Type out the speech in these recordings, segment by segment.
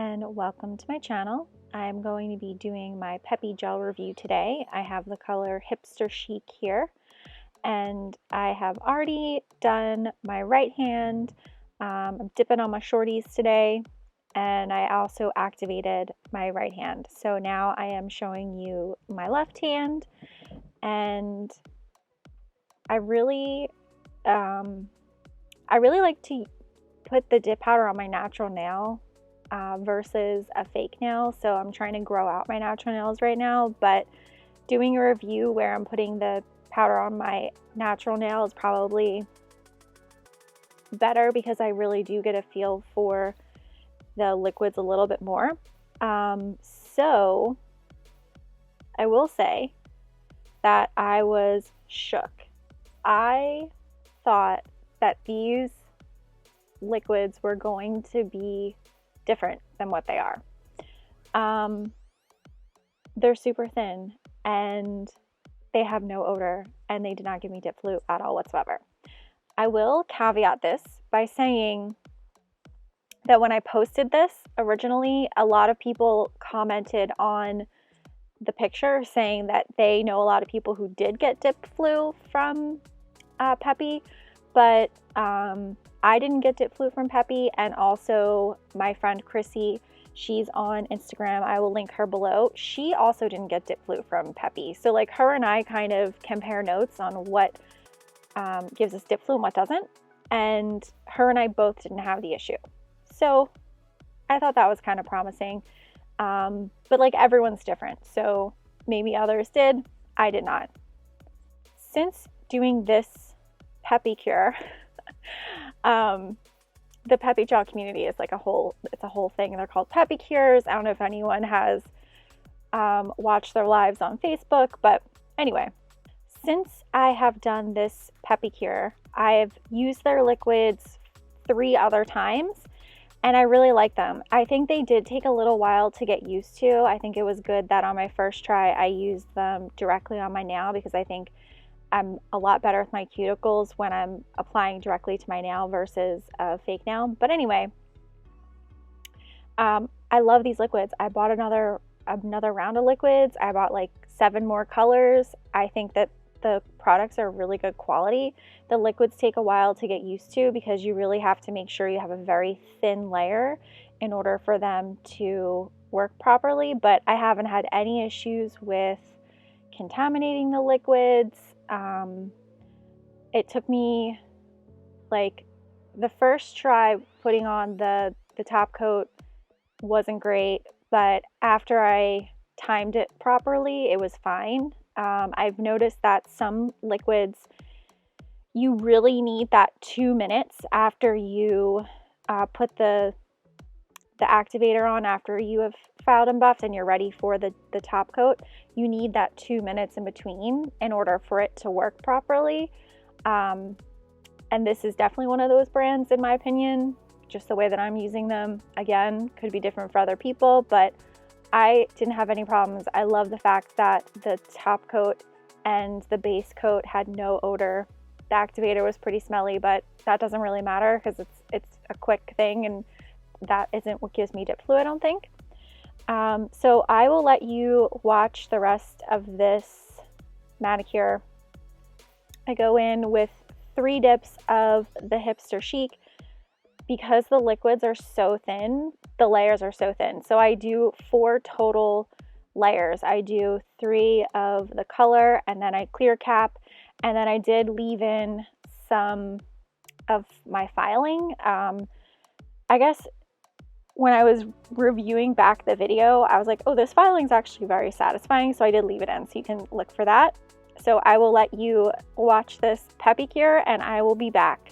and welcome to my channel. I'm going to be doing my Peppi Gel review today. I have the color Hipster Chic here, and I have already done my right hand. I'm dipping on my shorties today, and I also activated my right hand. So now I am showing you my left hand, and I really like to put the dip powder on my natural nail versus a fake nail. So I'm trying to grow out my natural nails right now, but doing a review where I'm putting the powder on my natural nail is probably better because I really do get a feel for the liquids a little bit more. So I will say that I was shook. I thought that these liquids were going to be different than what they are. They're super thin and they have no odor, and they did not give me dip flu at all whatsoever. I will caveat this by saying that when I posted this originally, a lot of people commented on the picture saying that they know a lot of people who did get dip flu from Peppi, but I didn't get dip flu from Peppi, and also my friend Chrissy, she's on Instagram, I will link her below, she also didn't get dip flu from Peppi. So like her and I kind of compare notes on what gives us dip flu and what doesn't, and her and I both didn't have the issue. So I thought that was kind of promising, but like everyone's different, so maybe others did, I did not. Since doing this Peppi cure, the Peppi Gel community is like it's a whole thing. They're called Peppi cures. I don't know if anyone has watched their lives on Facebook, but anyway, since I have done this Peppi cure, I've used their liquids 3 other times, and I really like them. I think they did take a little while to get used to. I think it was good that on my first try I used them directly on my nail, because I think I'm a lot better with my cuticles when I'm applying directly to my nail versus a fake nail. But anyway, I love these liquids. I bought another round of liquids. I bought like 7 more colors. I think that the products are really good quality. The liquids take a while to get used to because you really have to make sure you have a very thin layer in order for them to work properly. But I haven't had any issues with contaminating the liquids. It took me like the first try putting on the top coat wasn't great, but after I timed it properly, it was fine. I've noticed that some liquids, you really need that 2 minutes after you put the activator on, after you have filed and buffed and you're ready for the top coat. You need that 2 minutes in between in order for it to work properly. And this is definitely one of those brands, in my opinion, just the way that I'm using them. Again, could be different for other people, but I didn't have any problems. I love the fact that the top coat and the base coat had no odor. The activator was pretty smelly, but that doesn't really matter because it's a quick thing, and that isn't what gives me dip flu, I don't think. So I will let you watch the rest of this manicure. I go in with 3 dips of the Hipster Chic. Because the liquids are so thin, the layers are so thin. So I do 4 total layers. I do 3 of the color, and then I clear cap, and then I did leave in some of my filing. I guess when I was reviewing back the video, I was like, oh, this filing is actually very satisfying, so I did leave it in, so you can look for that. So I will let you watch this Peppi cure, and I will be back.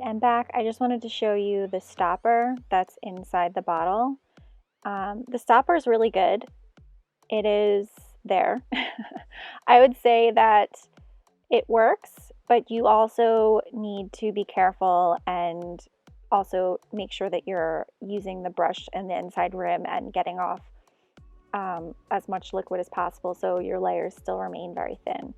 am back. I just wanted to show you the stopper that's inside the bottle. The stopper is really good. It is there. I would say that it works, but you also need to be careful and also make sure that you're using the brush and the inside rim and getting off as much liquid as possible so your layers still remain very thin.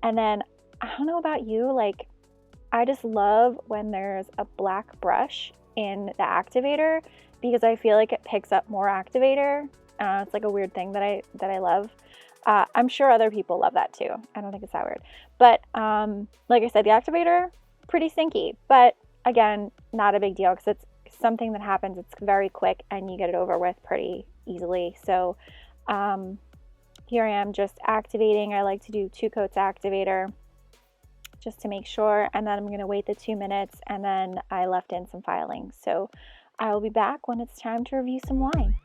And then, I don't know about you, like, I just love when there's a black brush in the activator because I feel like it picks up more activator. It's like a weird thing that I love. I'm sure other people love that too. I don't think it's that weird. But like I said, the activator, pretty stinky. But again, not a big deal because it's something that happens. It's very quick and you get it over with pretty easily. So here I am just activating. I like to do 2 coats activator just to make sure. And then I'm going to wait the 2 minutes and then I left in some filing. So I will be back when it's time to review some wine.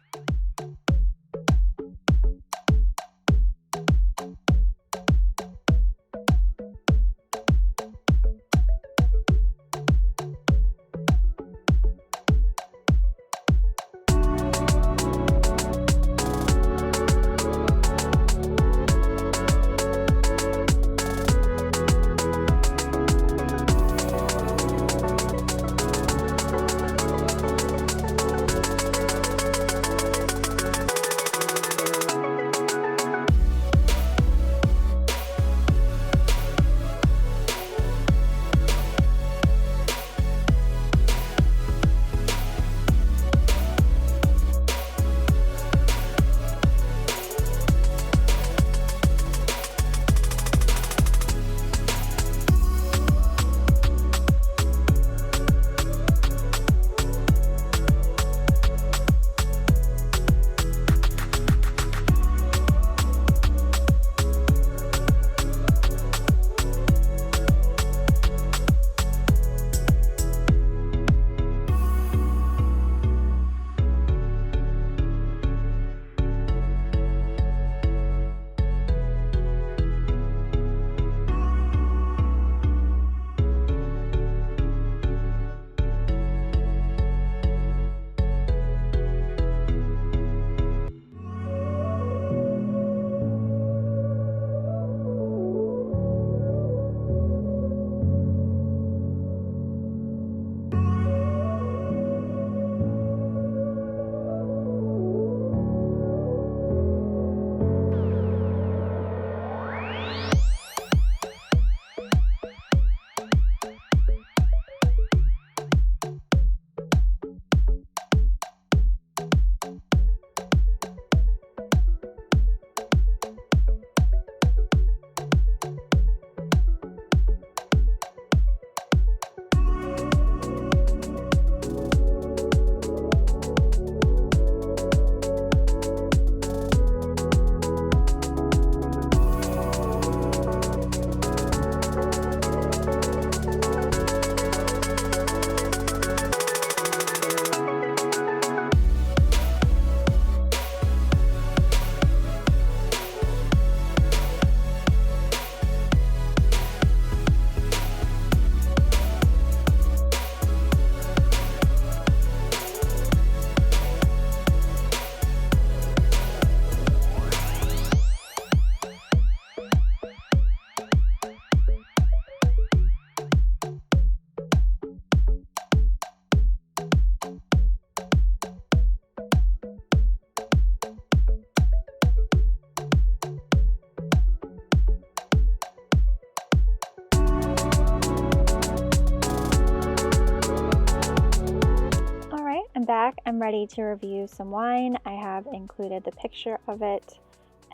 Back, I'm ready to review some wine. I have included the picture of it,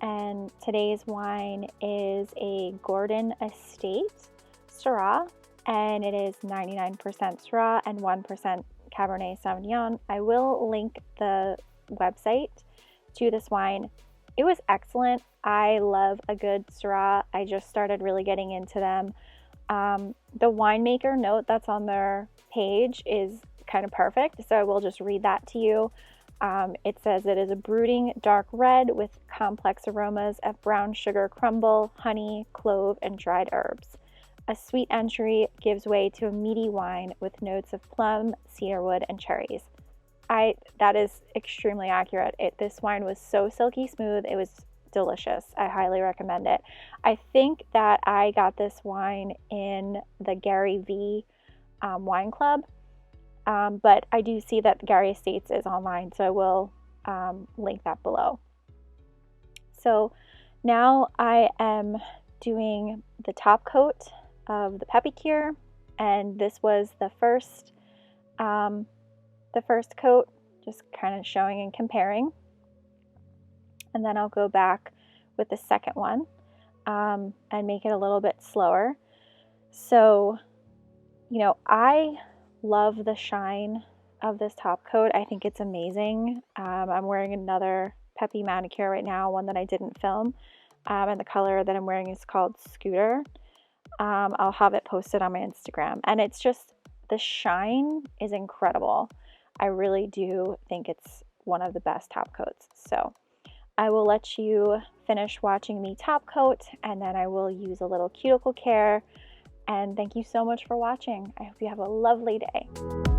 and today's wine is a Gordon Estate Syrah, and it is 99% Syrah and 1% Cabernet Sauvignon. I will link the website to this wine. It was excellent. I love a good Syrah. I just started really getting into them. The winemaker note that's on their page is kind of perfect, so I will just read that to you. It says it is a brooding dark red with complex aromas of brown sugar crumble, honey, clove, and dried herbs. A sweet entry gives way to a meaty wine with notes of plum, cedarwood, and cherries. That is extremely accurate. This wine was so silky smooth. It was delicious. I highly recommend it. I think that I got this wine in the Gary V wine club, but I do see that Gary Estates is online, so I will link that below. So now I am doing the top coat of the Peppi Cure, and this was the first coat, just kind of showing and comparing. And then I'll go back with the second one and make it a little bit slower. So, you know, I love the shine of this top coat. I think it's amazing. I'm wearing another Peppi manicure right now, one that I didn't film. And the color that I'm wearing is called Scooter. I'll have it posted on my Instagram. And it's just, the shine is incredible. I really do think it's one of the best top coats. So I will let you finish watching me top coat, and then I will use a little cuticle care. And thank you so much for watching. I hope you have a lovely day.